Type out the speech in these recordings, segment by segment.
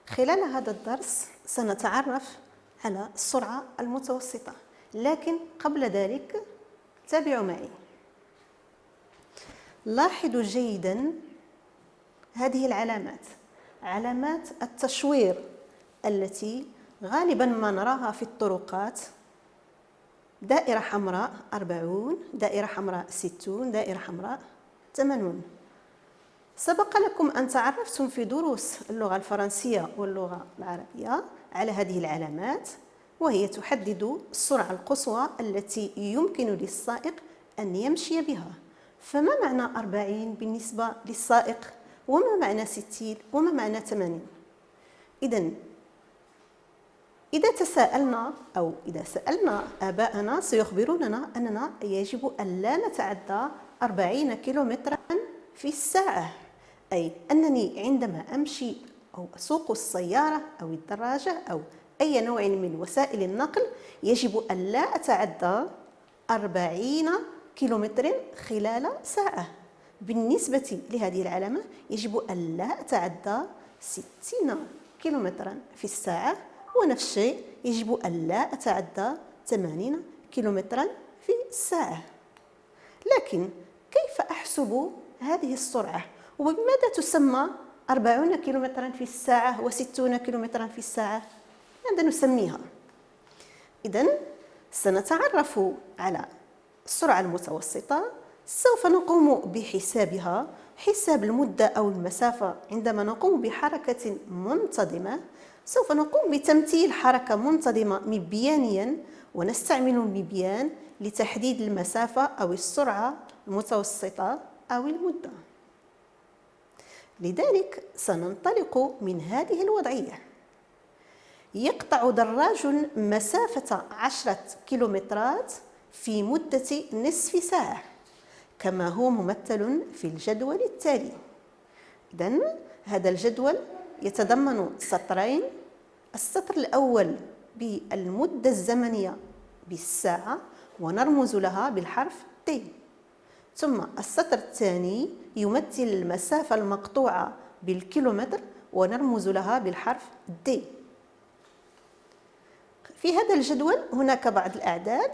خلال هذا الدرس سنتعرف على السرعة المتوسطة، لكن قبل ذلك تابعوا معي. لاحظوا جيدا هذه العلامات، علامات التشوير التي غالبا ما نراها في الطرقات: دائرة حمراء 40، دائرة حمراء 60، دائرة حمراء 80. سبق لكم أن تعرفتم في دروس اللغة الفرنسية واللغة العربية على هذه العلامات، وهي تحدد السرعة القصوى التي يمكن للسائق أن يمشي بها. فما معنى 40 بالنسبة للسائق؟ وما معنى 60؟ وما معنى 80؟ إذا تساءلنا أو إذا سألنا آباءنا سيخبروننا أننا يجب أن لا نتعدى 40 كيلومترا في الساعة، أي أنني عندما أمشي أو أسوق السيارة أو الدراجة أو أي نوع من وسائل النقل يجب أن لا أتعدى 40 كيلومتر خلال ساعة. بالنسبة لهذه العلامة يجب أن لا أتعدى 60 كيلومترا في الساعة، ونفس الشيء يجب أن لا أتعدى 80 كيلومترا في الساعة. لكن كيف أحسب هذه السرعة؟ وبماذا تسمى 40 كيلومترا في الساعة و60 كيلومترا في الساعة؟ ماذا نسميها؟ إذن سنتعرف على السرعة المتوسطة. سوف نقوم بحسابها، حساب المدة أو المسافة عندما نقوم بحركة منتظمة. سوف نقوم بتمثيل حركة منتظمة مبيانيا، ونستعمل المبيان لتحديد المسافة أو السرعة المتوسطة أو المدة. لذلك سننطلق من هذه الوضعية: يقطع دراج مسافة 10 كيلومترات في مدة نصف ساعة، كما هو ممثل في الجدول التالي. إذن هذا الجدول يتضمن سطرين: السطر الأول بالمدة الزمنية بالساعة ونرمز لها بالحرف T، ثم السطر الثاني يمثل المسافة المقطوعة بالكيلومتر ونرمز لها بالحرف D. في هذا الجدول هناك بعض الأعداد،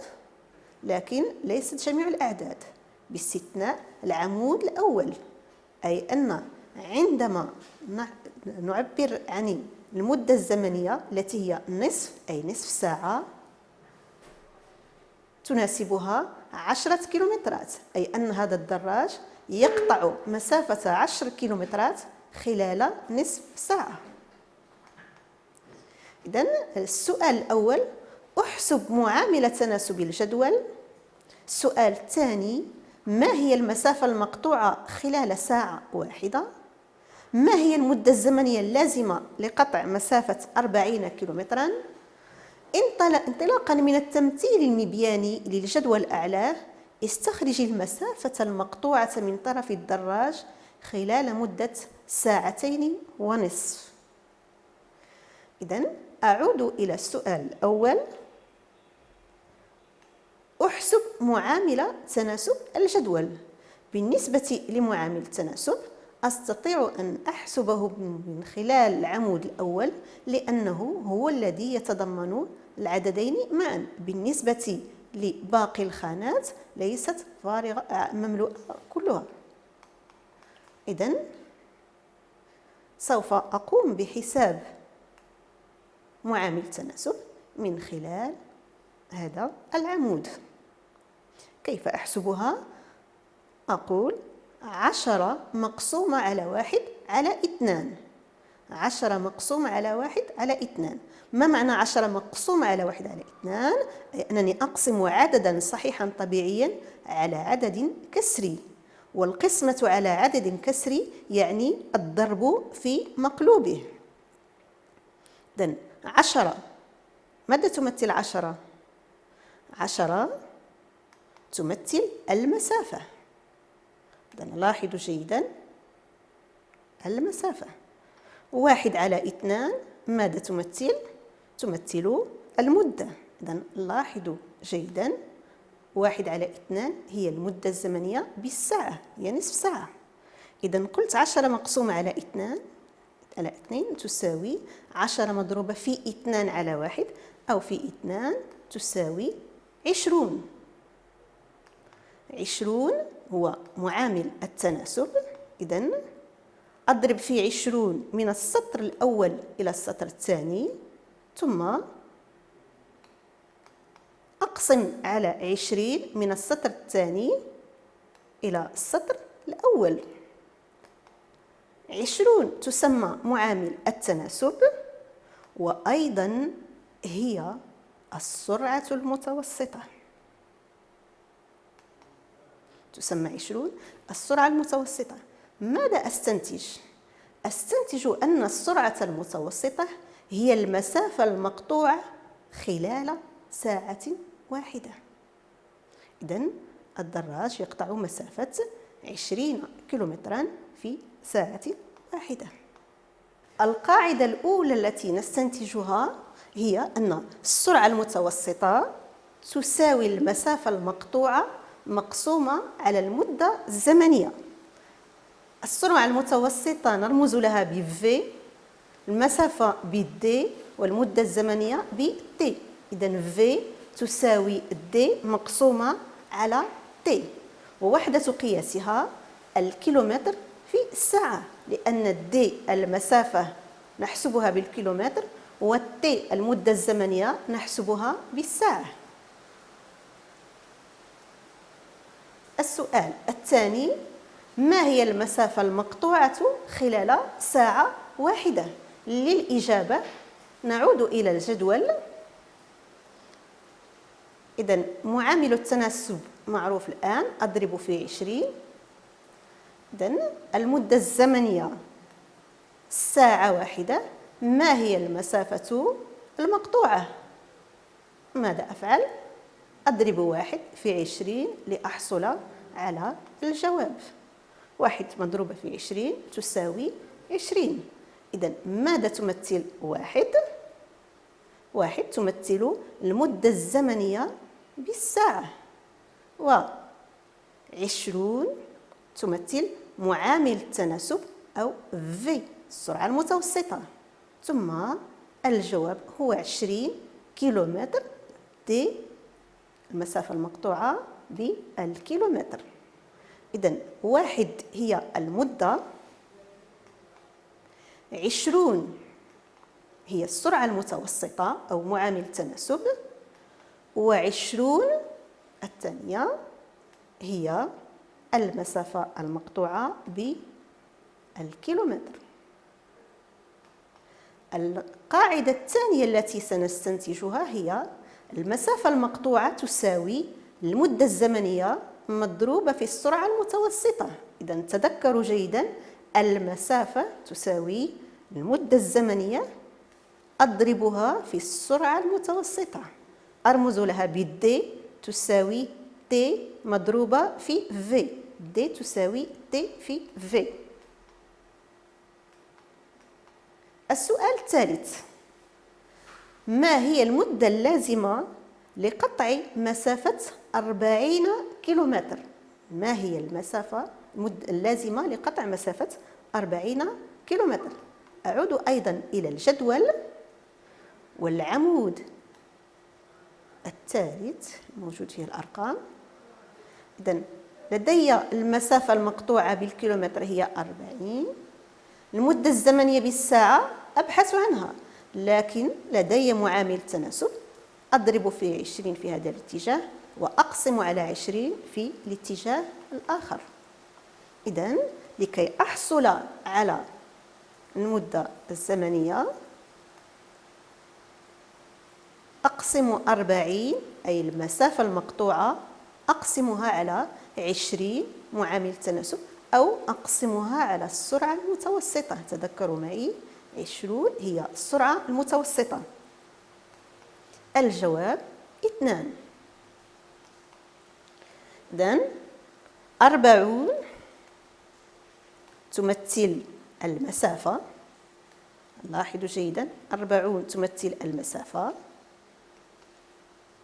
لكن ليست جميع الأعداد باستثناء العمود الأول، أي أن عندما نعبر عن المدة الزمنية التي هي نصف، أي نصف ساعة، تناسبها 10 كيلومترات، أي أن هذا الدراج يقطع مسافة 10 كيلومترات خلال نصف ساعة. إذن السؤال الأول: أحسب معاملة تناسب الجدول. السؤال الثاني: ما هي المسافة المقطوعة خلال ساعة واحدة؟ ما هي المدة الزمنية اللازمة لقطع مسافة 40 كيلومترا؟ انطلاقا من التمثيل المبياني للجدول أعلاه، استخرج المسافة المقطوعة من طرف الدراج خلال مدة 2.5 ساعة. إذن أعود إلى السؤال الأول: أحسب معاملة تناسب الجدول. بالنسبة لمعامل التناسب أستطيع أن أحسبه من خلال العمود الأول، لأنه هو الذي يتضمن العددين معا. بالنسبة لباقي الخانات ليست فارغة مملوءة كلها. إذن سوف أقوم بحساب معامل التناسب من خلال هذا العمود. كيف أحسبها؟ أقول 10 مقسومة على 1 على 2. 10 مقسومة على 1 على 2. ما معنى 10 مقسومة على 1 على 2؟ أي أنني أقسم عددا صحيحا طبيعيا على عدد كسري، والقسمة على عدد كسري يعني الضرب في مقلوبه. إذن 10 ماذا تمثل 10؟ 10 تمثل المسافة. إذن لاحظوا جيدا المسافة. 1 على 2 ماذا تمثل؟ تمثل المدة. إذن لاحظوا جيدا 1 على 2 هي المدة الزمنية بالساعة، هي نصف ساعة. إذن قلت 10 مقسومة على 2 على 2 تساوي 10 مضروبة في 2 على 1 أو في 2 تساوي 20. 20 هو معامل التناسب. إذن أضرب في 20 من السطر الأول إلى السطر الثاني، ثم أقسم على 20 من السطر الثاني إلى السطر الأول. 20 تسمى معامل التناسب، وأيضا هي السرعة المتوسطة. تسمى 20 السرعة المتوسطة. ماذا أستنتج؟ أستنتج أن السرعة المتوسطة هي المسافة المقطوعة خلال ساعة واحدة. إذن الدراج يقطع مسافة 20 كيلومترا في ساعة واحدة. القاعدة الأولى التي نستنتجها هي أن السرعة المتوسطة تساوي المسافة المقطوعة مقسومة على المدة الزمنية. السرعة المتوسطة نرمز لها ب V، المسافة ب D، والمدة الزمنية ب T. إذن V تساوي D مقسومة على T، ووحدة قياسها الكيلومتر في الساعة، لأن D المسافة نحسبها بالكيلومتر، والT المدة الزمنية نحسبها بالساعة. السؤال الثاني: ما هي المسافة المقطوعة خلال ساعة واحدة؟ للإجابة نعود إلى الجدول. إذن معامل التناسب معروف الآن، أضرب في 20. إذن المدة الزمنية ساعة واحدة. ما هي المسافة المقطوعة؟ ماذا أفعل؟ أضرب 1 في 20 لأحصل على الجواب. 1 مضروبة في 20 تساوي 20. إذن ماذا تمثل 1؟ 1 تمثل المدة الزمنية بالساعة، و20 تمثل معامل التناسب أو V السرعة المتوسطة. ثم الجواب هو 20 كيلومتر دي المسافة المقطوعة بالكيلومتر. إذن 1 هي المدة، 20 هي السرعة المتوسطة أو معامل التناسب، و20 الثانية هي المسافة المقطوعة بالكيلومتر. القاعدة الثانية التي سنستنتجها هي المسافة المقطوعة تساوي المدة الزمنية مضروبة في السرعة المتوسطة. إذن تذكروا جيدا، المسافة تساوي المدة الزمنية أضربها في السرعة المتوسطة، أرمز لها ب D تساوي T مضروبة في V. D تساوي T في V. السؤال الثالث: ما هي المدة اللازمة لقطع مسافة 40 كيلومتر؟ ما هي المسافة اللازمة لقطع مسافة 40 كيلومتر؟ أعود أيضا إلى الجدول والعمود الثالث موجود فيه الأرقام. إذن لدي المسافة المقطوعة بالكيلومتر هي 40، المدة الزمنية بالساعة أبحث عنها، لكن لدي معامل التناسب، أضرب في 20 في هذا الاتجاه وأقسم على 20 في الاتجاه الآخر. إذن لكي أحصل على المدة الزمنية أقسم 40 أي المسافة المقطوعة أقسمها على 20 معامل التناسب، أو أقسمها على السرعة المتوسطة. تذكروا معي 20 هي السرعة المتوسطة. الجواب 2. إذن 40 تمثل المسافة، لاحظوا جيدا 40 تمثل المسافة،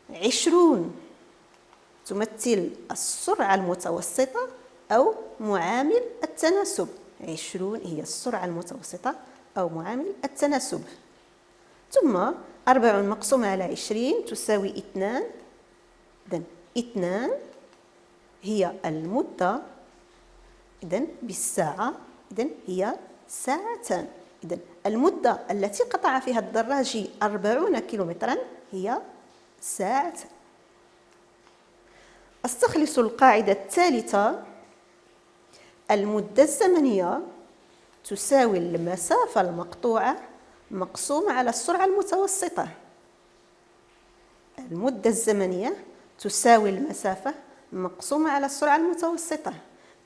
20 تمثل السرعة المتوسطة أو معامل التناسب. 20 هي السرعة المتوسطة أو معامل التناسب. ثم 4 مقسوم على 20 تساوي 2. إذن 2 هي المدة إذن بالساعة، إذن هي ساعتان. إذن المدة التي قطع فيها الدراجي 40 كيلومترا هي ساعتان. استخلص القاعدة الثالثة: المدة الزمنية تساوي المسافة المقطوعة مقسومة على السرعة المتوسطة. المدة الزمنية تساوي المسافة مقسومة على السرعة المتوسطة.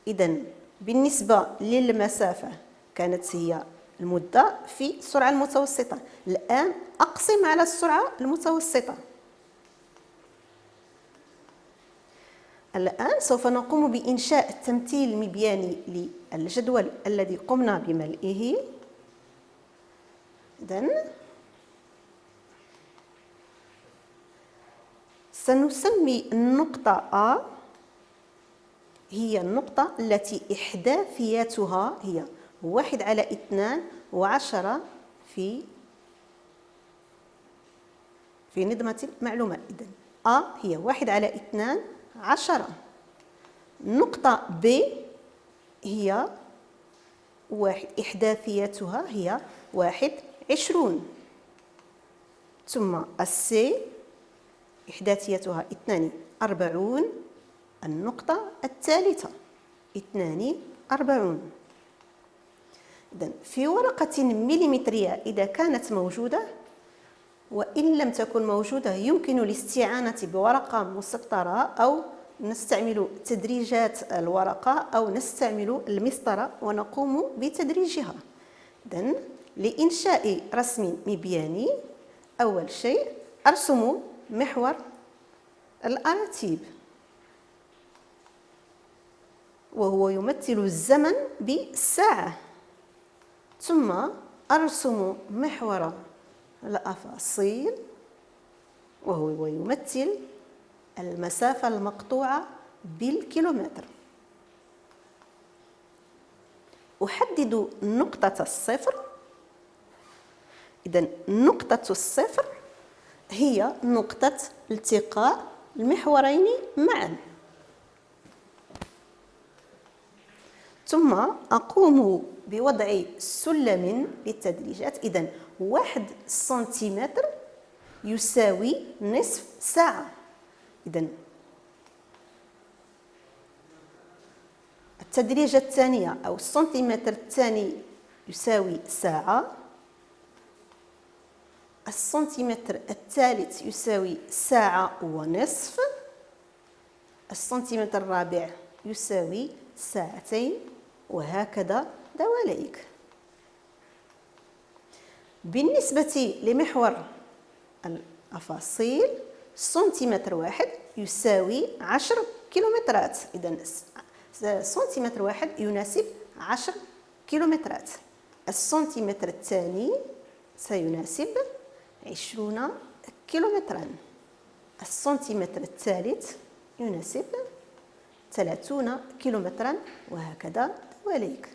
إذن بالنسبة للمسافة كانت هي المدة في السرعة المتوسطة، الآن أقسم على السرعة المتوسطة. الآن سوف نقوم بإنشاء التمثيل المبياني للجدول الذي قمنا بملئه. إذن سنسمي النقطة A هي النقطة التي إحداثياتها هي 1/2 و10 في نظمة المعلومات. إذن A هي 1/2 10. النقطة B هي إحداثياتها هي 21. ثم السي إحداثياتها 42. النقطة الثالثة 42. إذن في ورقة مليمترية إذا كانت موجودة، وإن لم تكن موجودة يمكن الاستعانة بورقة مسطرة أو نستعمل تدريجات الورقة أو نستعمل المسطرة ونقوم بتدريجها. إذن لإنشاء رسم مبياني أول شيء أرسم محور الأراتيب وهو يمثل الزمن بالساعة، ثم أرسم محور الأفاصيل وهو يمثل المسافة المقطوعة بالكيلومتر. أحدد نقطة الصفر. إذن نقطة الصفر هي نقطة التقاء المحورين معا. ثم أقوم بوضع سلم للتدريجات. إذن 1 سنتيمتر يساوي نصف ساعة. إذن التدريجة الثانية أو السنتيمتر الثاني يساوي ساعة. السنتيمتر الثالث يساوي ساعة ونصف. السنتيمتر الرابع يساوي ساعتين، وهكذا دواليك. بالنسبة لمحور الأفاصيل سنتيمتر واحد يساوي 10 كيلومترات. إذن سنتيمتر واحد يناسب 10 كيلومترات. السنتيمتر الثاني سيناسب 20 كيلومترا. السنتيمتر الثالث يناسب 30 كيلومترا، وهكذا دواليك.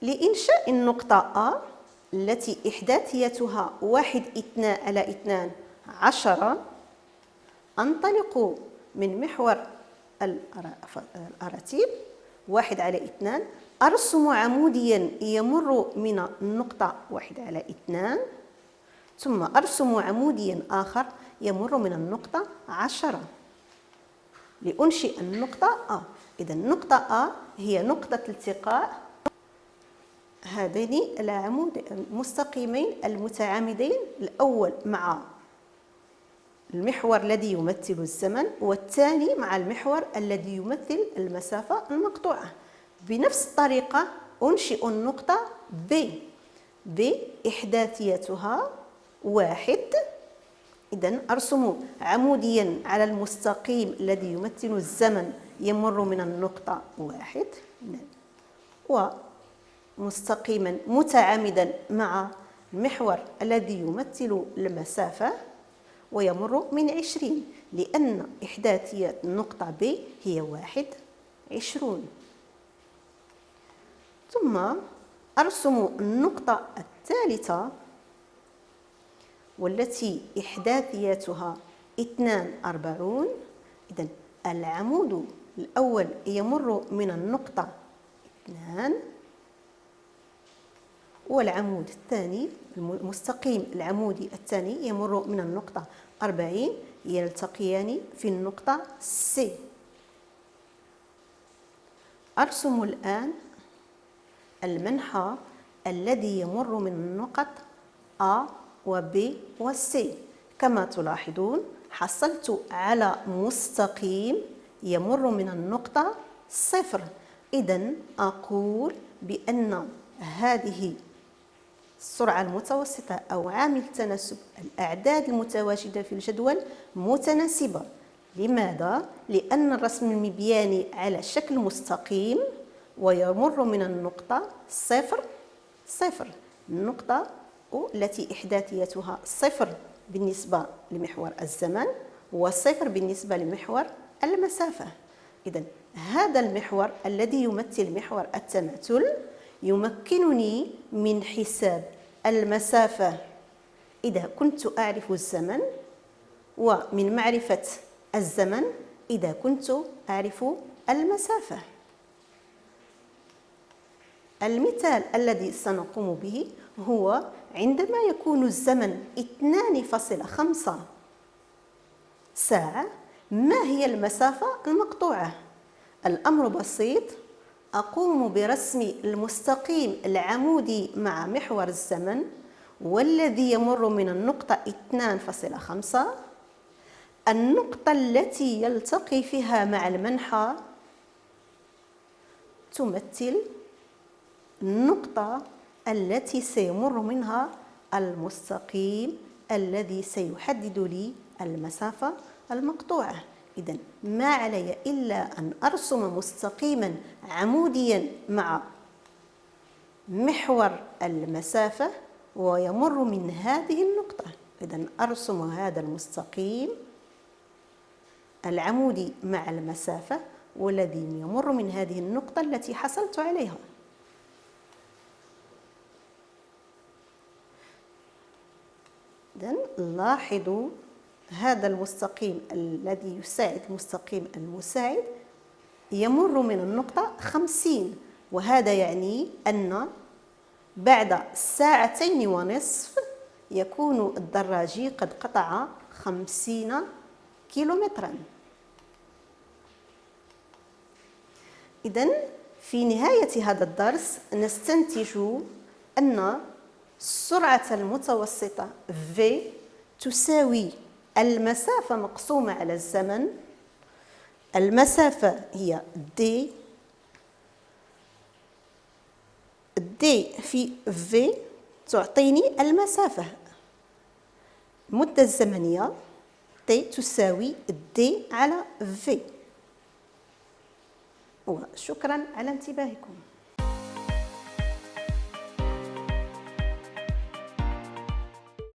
لإنشاء النقطة A التي إحداثيتها 1/2 10 أنطلق من محور الأراتيب 1/2. أرسم عموديا يمر من النقطة 1/2، ثم أرسم عموديا آخر يمر من النقطة 10 لأنشئ النقطة A. إذن النقطة A هي نقطة التقاء هذين العمود المستقيمين المتعامدين، الأول مع المحور الذي يمثل الزمن، والثاني مع المحور الذي يمثل المسافة المقطوعة. بنفس الطريقة أنشئ النقطة B إحداثيتها 1. إذن أرسم عموديا على المستقيم الذي يمثل الزمن يمر من النقطة 1، ومستقيما متعامدا مع المحور الذي يمثل المسافة ويمر من 20. لأن إحداثيات النقطة B هي 21. ثم أرسم النقطة الثالثة والتي إحداثياتها 42. إذن العمود الأول يمر من النقطة 2، والعمود الثاني المستقيم العمودي الثاني يمر من النقطة 40، يلتقيان في النقطة C. أرسم الآن المنحى الذي يمر من النقط A و B و C. كما تلاحظون حصلت على مستقيم يمر من النقطة 0. إذن أقول بأن هذه السرعة المتوسطة أو عامل تناسب الأعداد المتواجدة في الجدول متناسبة. لماذا؟ لأن الرسم المبياني على شكل مستقيم ويمر من النقطة 0 0، النقطة التي إحداثيتها 0 بالنسبة لمحور الزمن و0 بالنسبة لمحور المسافة. إذن هذا المحور الذي يمثل محور التماثل يمكنني من حساب المسافة إذا كنت أعرف الزمن، ومن معرفة الزمن إذا كنت أعرف المسافة. المثال الذي سنقوم به هو عندما يكون الزمن 2.5 ساعة، ما هي المسافة المقطوعة؟ الأمر بسيط، أقوم برسم المستقيم العمودي مع محور الزمن والذي يمر من النقطة 2.5. النقطة التي يلتقي فيها مع المنحى تمثل النقطة التي سيمر منها المستقيم الذي سيحدد لي المسافة المقطوعة. إذن ما علي إلا أن أرسم مستقيما عموديا مع محور المسافة ويمر من هذه النقطة. إذن أرسم هذا المستقيم العمودي مع المسافة والذي يمر من هذه النقطة التي حصلت عليها. إذن لاحظوا هذا المستقيم الذي يساعد المستقيم المساعد يمر من النقطة 50، وهذا يعني أن بعد 2.5 ساعة يكون الدراجي قد قطع 50 كيلومترا. إذن في نهاية هذا الدرس نستنتج أن السرعة المتوسطة V تساوي المسافة مقسومة على الزمن. المسافة هي D في V تعطيني المسافة. المدة الزمنية T تساوي D على V. وشكرا على انتباهكم.